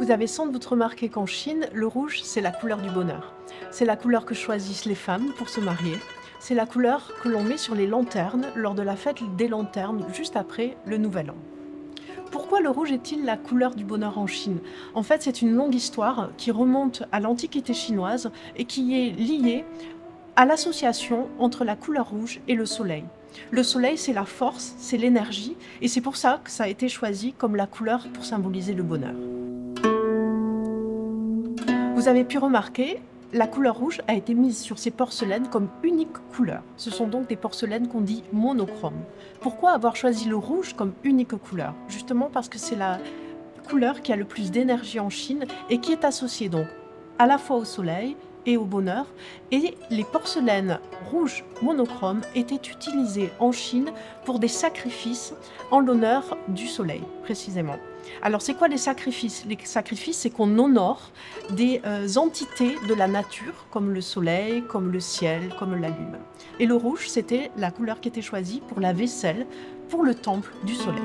Vous avez sans doute remarqué qu'en Chine, le rouge, c'est la couleur du bonheur. C'est la couleur que choisissent les femmes pour se marier. C'est la couleur que l'on met sur les lanternes lors de la fête des lanternes, juste après le Nouvel An. Pourquoi le rouge est-il la couleur du bonheur en Chine? En fait, c'est une longue histoire qui remonte à l'Antiquité chinoise et qui est liée à l'association entre la couleur rouge et le soleil. Le soleil, c'est la force, c'est l'énergie, et c'est pour ça que ça a été choisi comme la couleur pour symboliser le bonheur. Vous avez pu remarquer, la couleur rouge a été mise sur ces porcelaines comme unique couleur. Ce sont donc des porcelaines qu'on dit monochromes. Pourquoi avoir choisi le rouge comme unique couleur? Justement parce que c'est la couleur qui a le plus d'énergie en Chine et qui est associée donc à la fois au soleil et au bonheur. Et les porcelaines rouges monochromes étaient utilisées en Chine pour des sacrifices en l'honneur du soleil, précisément. Alors, c'est quoi les sacrifices? Les sacrifices, c'est qu'on honore des entités de la nature, comme le soleil, comme le ciel, comme la lune. Et le rouge, c'était la couleur qui était choisie pour la vaisselle, pour le temple du soleil.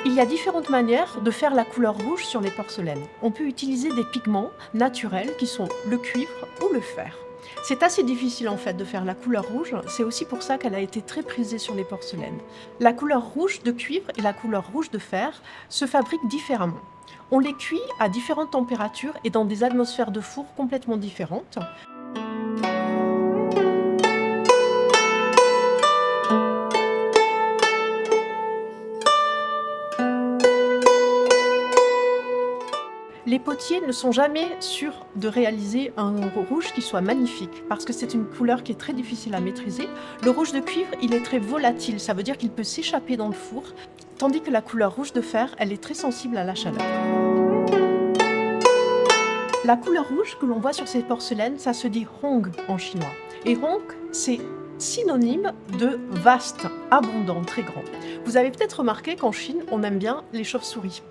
Il y a différentes manières de faire la couleur rouge sur les porcelaines. On peut utiliser des pigments naturels qui sont le cuivre ou le fer. C'est assez difficile en fait de faire la couleur rouge, c'est aussi pour ça qu'elle a été très prisée sur les porcelaines. La couleur rouge de cuivre et la couleur rouge de fer se fabriquent différemment. On les cuit à différentes températures et dans des atmosphères de four complètement différentes. Les potiers ne sont jamais sûrs de réaliser un rouge qui soit magnifique, parce que c'est une couleur qui est très difficile à maîtriser. Le rouge de cuivre, il est très volatile, ça veut dire qu'il peut s'échapper dans le four, tandis que la couleur rouge de fer, elle est très sensible à la chaleur. La couleur rouge que l'on voit sur ces porcelaines, ça se dit hong en chinois. Et hong, c'est synonyme de vaste, abondant, très grand. Vous avez peut-être remarqué qu'en Chine, on aime bien les chauves-souris.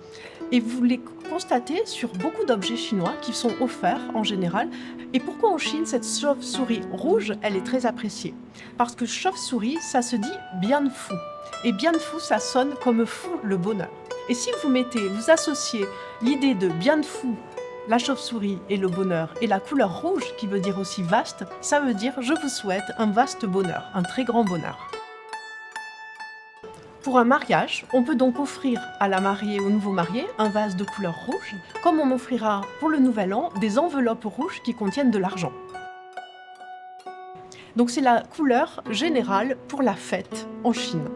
Et vous les constatez sur beaucoup d'objets chinois qui sont offerts en général. Et pourquoi en Chine, cette chauve-souris rouge, elle est très appréciée? Parce que chauve-souris, ça se dit bianfu. Et bianfu, ça sonne comme fou le bonheur. Et si vous associez l'idée de bianfu, la chauve-souris et le bonheur, et la couleur rouge, qui veut dire aussi vaste, ça veut dire je vous souhaite un vaste bonheur, un très grand bonheur. Pour un mariage, on peut donc offrir à la mariée ou au nouveau marié un vase de couleur rouge, comme on offrira pour le Nouvel An des enveloppes rouges qui contiennent de l'argent. Donc c'est la couleur générale pour la fête en Chine.